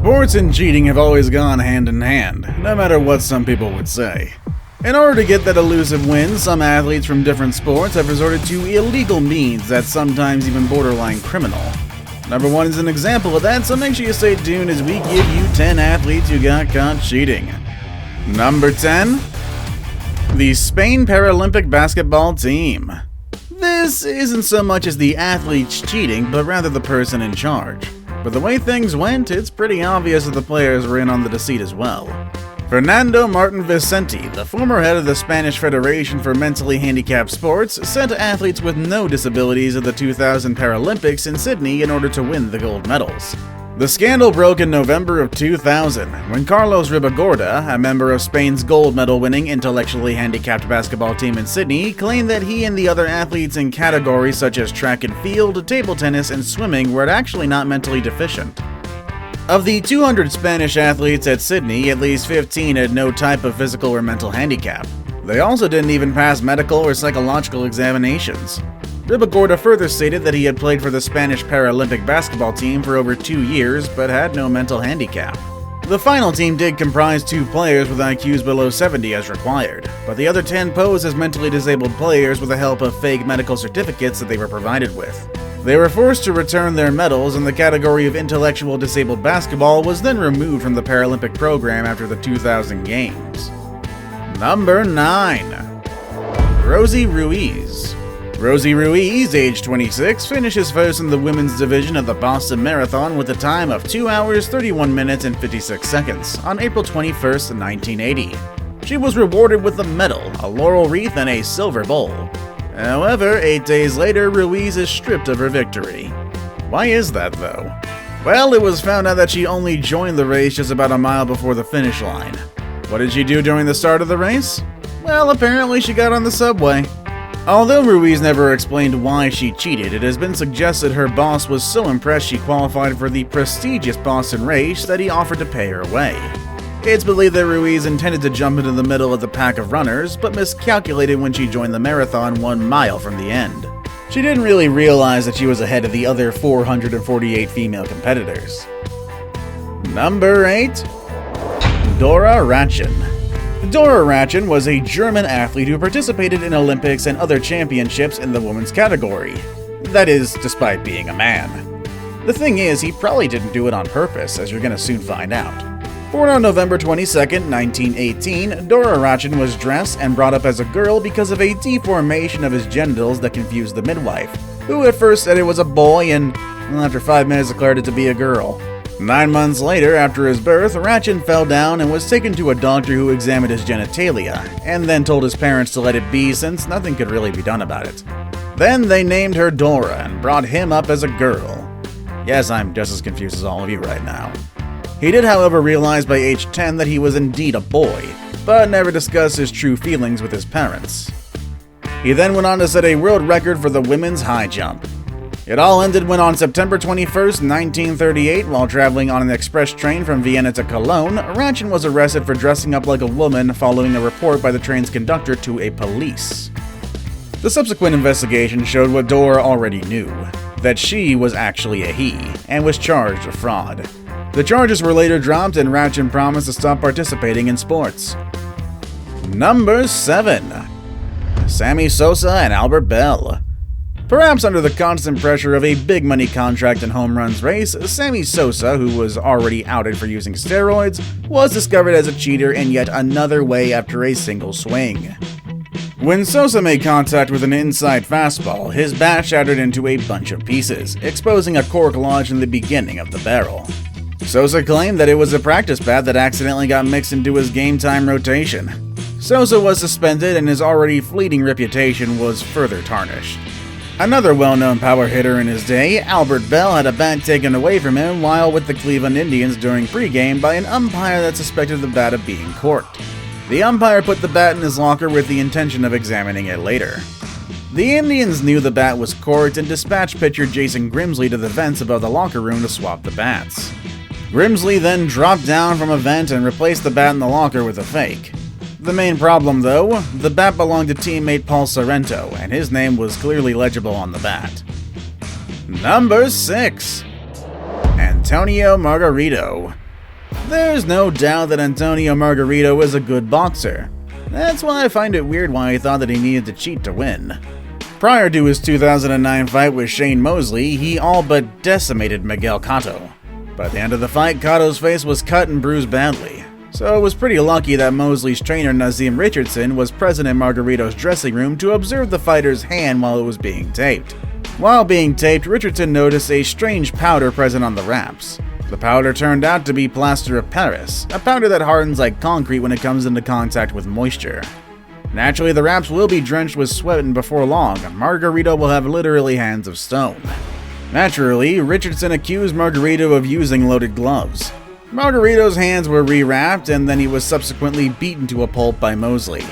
Sports and cheating have always gone hand in hand, no matter what some people would say. In order to get that elusive win, some athletes from different sports have resorted to illegal means that sometimes even borderline criminal. Number 1 is an example of that, so make sure you stay tuned as we give you 10 athletes who got caught cheating. Number 10. The Spain Paralympic basketball team. This isn't so much as the athletes cheating, but rather the person in charge. But the way things went, it's pretty obvious that the players were in on the deceit as well. Fernando Martin Vicente, the former head of the Spanish Federation for Mentally Handicapped Sports, sent athletes with no disabilities at the 2000 Paralympics in Sydney in order to win the gold medals. The scandal broke in November of 2000, when Carlos Ribagorda, a member of Spain's gold medal-winning intellectually handicapped basketball team in Sydney, claimed that he and the other athletes in categories such as track and field, table tennis, and swimming were actually not mentally deficient. Of the 200 Spanish athletes at Sydney, at least 15 had no type of physical or mental handicap. They also didn't even pass medical or psychological examinations. Ribagorda further stated that he had played for the Spanish Paralympic basketball team for over 2 years, but had no mental handicap. The final team did comprise 2 players with IQs below 70 as required, but the other 10 posed as mentally disabled players with the help of fake medical certificates that they were provided with. They were forced to return their medals, and the category of intellectual disabled basketball was then removed from the Paralympic program after the 2000 Games. Number 9. Rosie Ruiz. Rosie Ruiz, age 26, finishes first in the women's division of the Boston Marathon with a time of 2 hours, 31 minutes, and 56 seconds on April 21, 1980. She was rewarded with a medal, a laurel wreath, and a silver bowl. However, 8 days later, Ruiz is stripped of her victory. Why is that, though? Well, it was found out that she only joined the race just about a mile before the finish line. What did she do during the start of the race? Well, apparently she got on the subway. Although Ruiz never explained why she cheated, it has been suggested her boss was so impressed she qualified for the prestigious Boston race that he offered to pay her way. It's believed that Ruiz intended to jump into the middle of the pack of runners, but miscalculated when she joined the marathon 1 mile from the end. She didn't really realize that she was ahead of the other 448 female competitors. Number 8. Dora Ratchen. Dora Ratchen was a German athlete who participated in Olympics and other championships in the women's category. That is, despite being a man. The thing is, he probably didn't do it on purpose, as you're gonna soon find out. Born on November 22, 1918, Dora Ratchen was dressed and brought up as a girl because of a deformation of his genitals that confused the midwife, who at first said it was a boy and, after 5 minutes, declared it to be a girl. 9 months later, after his birth, Ratchen fell down and was taken to a doctor who examined his genitalia, and then told his parents to let it be since nothing could really be done about it. Then they named her Dora and brought him up as a girl. Yes, I'm just as confused as all of you right now. He did, however, realize by age 10 that he was indeed a boy, but never discussed his true feelings with his parents. He then went on to set a world record for the women's high jump. It all ended when on September 21, 1938, while traveling on an express train from Vienna to Cologne, Ratchen was arrested for dressing up like a woman following a report by the train's conductor to a police. The subsequent investigation showed what Dora already knew, that she was actually a he, and was charged of fraud. The charges were later dropped and Ratchen promised to stop participating in sports. Number 7. Sammy Sosa and Albert Bell. Perhaps under the constant pressure of a big money contract and home runs race, Sammy Sosa, who was already outed for using steroids, was discovered as a cheater in yet another way after a single swing. When Sosa made contact with an inside fastball, his bat shattered into a bunch of pieces, exposing a cork lodged in the beginning of the barrel. Sosa claimed that it was a practice bat that accidentally got mixed into his game-time rotation. Sosa was suspended and his already fleeting reputation was further tarnished. Another well-known power hitter in his day, Albert Bell, had a bat taken away from him while with the Cleveland Indians during pregame by an umpire that suspected the bat of being corked. The umpire put the bat in his locker with the intention of examining it later. The Indians knew the bat was corked and dispatched pitcher Jason Grimsley to the vents above the locker room to swap the bats. Grimsley then dropped down from a vent and replaced the bat in the locker with a fake. The main problem, though, the bat belonged to teammate Paul Sorrento, and his name was clearly legible on the bat. Number 6. Antonio Margarito. There's no doubt that Antonio Margarito is a good boxer. That's why I find it weird why he thought that he needed to cheat to win. Prior to his 2009 fight with Shane Mosley, he all but decimated Miguel Cotto. But at the end of the fight, Cotto's face was cut and bruised badly. So it was pretty lucky that Mosley's trainer Nazim Richardson was present in Margarito's dressing room to observe the fighter's hand while it was being taped. While being taped, Richardson noticed a strange powder present on the wraps. The powder turned out to be plaster of Paris, a powder that hardens like concrete when it comes into contact with moisture. Naturally, the wraps will be drenched with sweat, and before long, Margarito will have literally hands of stone. Naturally, Richardson accused Margarito of using loaded gloves. Margarito's hands were rewrapped, and then he was subsequently beaten to a pulp by Mosley.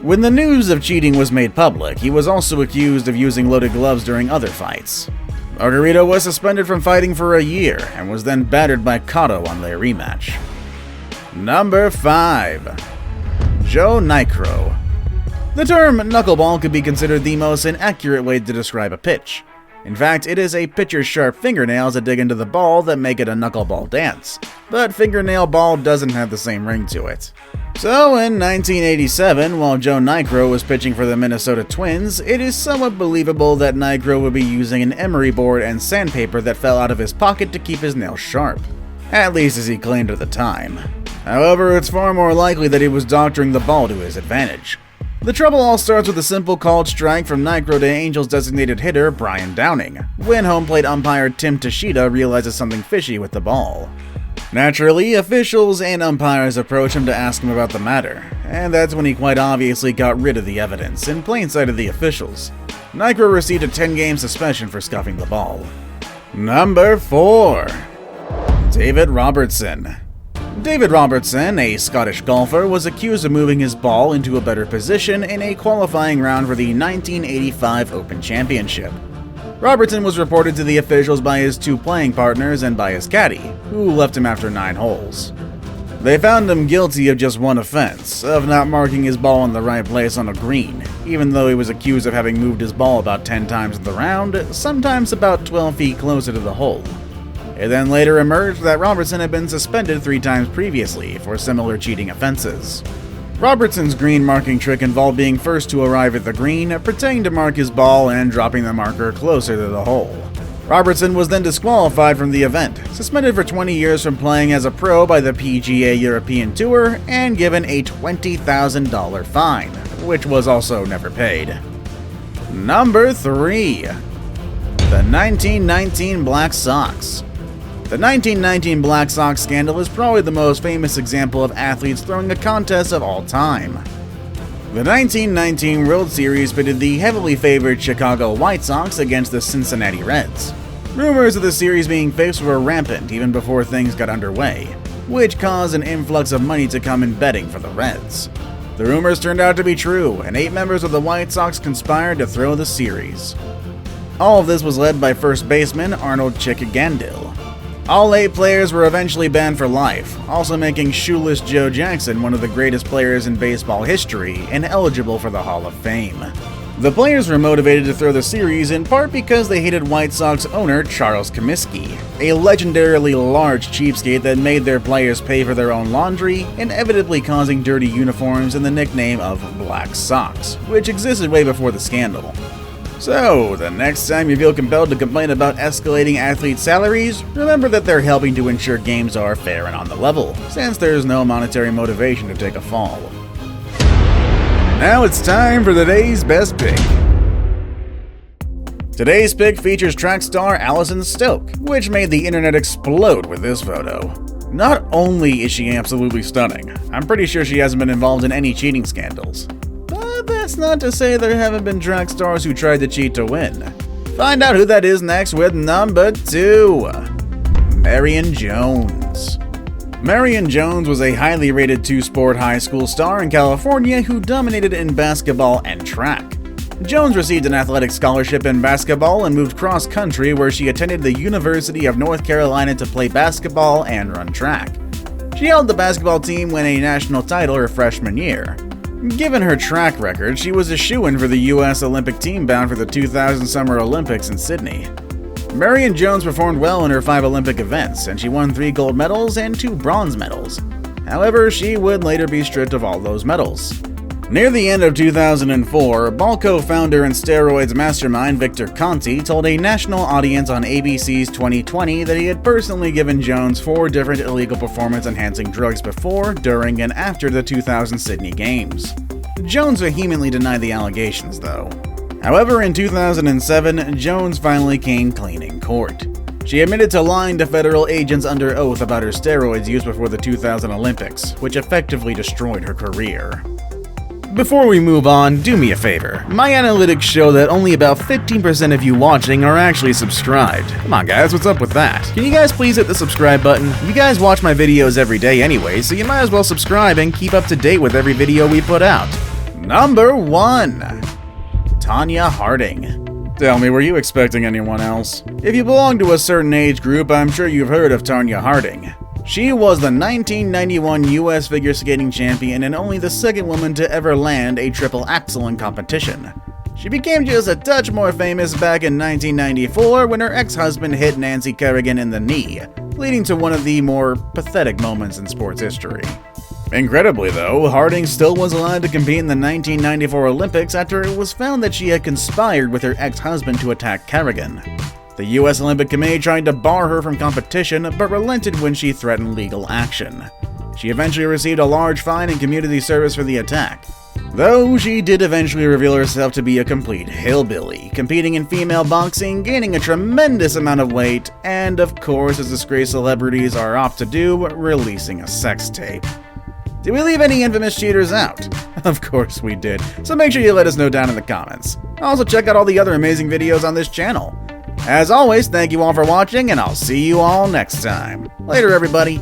When the news of cheating was made public, he was also accused of using loaded gloves during other fights. Margarito was suspended from fighting for a year, and was then battered by Cotto on their rematch. Number 5. Joe Nicastro. The term knuckleball could be considered the most inaccurate way to describe a pitch. In fact, it is a pitcher's sharp fingernails that dig into the ball that make it a knuckleball dance, but fingernail ball doesn't have the same ring to it. So in 1987, while Joe Nicastro was pitching for the Minnesota Twins, it is somewhat believable that Nicastro would be using an emery board and sandpaper that fell out of his pocket to keep his nails sharp, at least as he claimed at the time. However, it's far more likely that he was doctoring the ball to his advantage. The trouble all starts with a simple called strike from Nicastro to Angels designated hitter Brian Downing, when home plate umpire Tim Tashida realizes something fishy with the ball. Naturally, officials and umpires approach him to ask him about the matter, and that's when he quite obviously got rid of the evidence, in plain sight of the officials. Nicastro received a 10-game suspension for scuffing the ball. Number 4. David Robertson. David Robertson, a Scottish golfer, was accused of moving his ball into a better position in a qualifying round for the 1985 Open Championship. Robertson was reported to the officials by his 2 playing partners and by his caddy, who left him after 9 holes. They found him guilty of just one offense, of not marking his ball in the right place on a green, even though he was accused of having moved his ball about 10 times in the round, sometimes about 12 feet closer to the hole. It then later emerged that Robertson had been suspended 3 times previously for similar cheating offenses. Robertson's green marking trick involved being first to arrive at the green, pretending to mark his ball and dropping the marker closer to the hole. Robertson was then disqualified from the event, suspended for 20 years from playing as a pro by the PGA European Tour, and given a $20,000 fine, which was also never paid. Number 3. The 1919 Black Sox. The 1919 Black Sox scandal is probably the most famous example of athletes throwing a contest of all time. The 1919 World Series pitted the heavily favored Chicago White Sox against the Cincinnati Reds. Rumors of the series being fixed were rampant even before things got underway, which caused an influx of money to come in betting for the Reds. The rumors turned out to be true, and 8 members of the White Sox conspired to throw the series. All of this was led by first baseman Arnold Chick Gandil. All 8 players were eventually banned for life, also making Shoeless Joe Jackson one of the greatest players in baseball history and eligible for the Hall of Fame. The players were motivated to throw the series in part because they hated White Sox owner Charles Comiskey, a legendarily large cheapskate that made their players pay for their own laundry, inevitably causing dirty uniforms and the nickname of Black Sox, which existed way before the scandal. So, the next time you feel compelled to complain about escalating athletes' salaries, remember that they're helping to ensure games are fair and on the level, since there's no monetary motivation to take a fall. Now it's time for today's best pick. Today's pick features track star Alison Stoke, which made the internet explode with this photo. Not only is she absolutely stunning, I'm pretty sure she hasn't been involved in any cheating scandals. But that's not to say there haven't been track stars who tried to cheat to win. Find out who that is next with number 2. Marion Jones. Marion Jones was a highly rated 2-sport high school star in California who dominated in basketball and track. Jones received an athletic scholarship in basketball and moved cross-country where she attended the University of North Carolina to play basketball and run track. She held the basketball team win a national title her freshman year. Given her track record, she was a shoo-in for the U.S. Olympic team bound for the 2000 Summer Olympics in Sydney. Marion Jones performed well in her 5 Olympic events, and she won 3 gold medals and 2 bronze medals. However, she would later be stripped of all those medals. Near the end of 2004, Ball co-founder and steroids mastermind Victor Conti told a national audience on ABC's 2020 that he had personally given Jones 4 different illegal performance-enhancing drugs before, during, and after the 2000 Sydney Games. Jones vehemently denied the allegations, though. However, in 2007, Jones finally came clean in court. She admitted to lying to federal agents under oath about her steroids use before the 2000 Olympics, which effectively destroyed her career. Before we move on, do me a favor. My analytics show that only about 15% of you watching are actually subscribed. Come on guys, what's up with that? Can you guys please hit the subscribe button? You guys watch my videos every day anyway, so you might as well subscribe and keep up to date with every video we put out. Number 1. Tanya Harding. Tell me, were you expecting anyone else? If you belong to a certain age group, I'm sure you've heard of Tanya Harding. She was the 1991 US figure skating champion and only the second woman to ever land a triple axel in competition. She became just a touch more famous back in 1994 when her ex-husband hit Nancy Kerrigan in the knee, leading to one of the more pathetic moments in sports history. Incredibly though, Harding still was allowed to compete in the 1994 Olympics after it was found that she had conspired with her ex-husband to attack Kerrigan. The US Olympic Committee tried to bar her from competition, but relented when she threatened legal action. She eventually received a large fine and community service for the attack, though she did eventually reveal herself to be a complete hillbilly, competing in female boxing, gaining a tremendous amount of weight, and of course, as disgraced celebrities are opt to do, releasing a sex tape. Did we leave any infamous cheaters out? Of course we did, so make sure you let us know down in the comments. Also check out all the other amazing videos on this channel. As always, thank you all for watching, and I'll see you all next time. Later, everybody.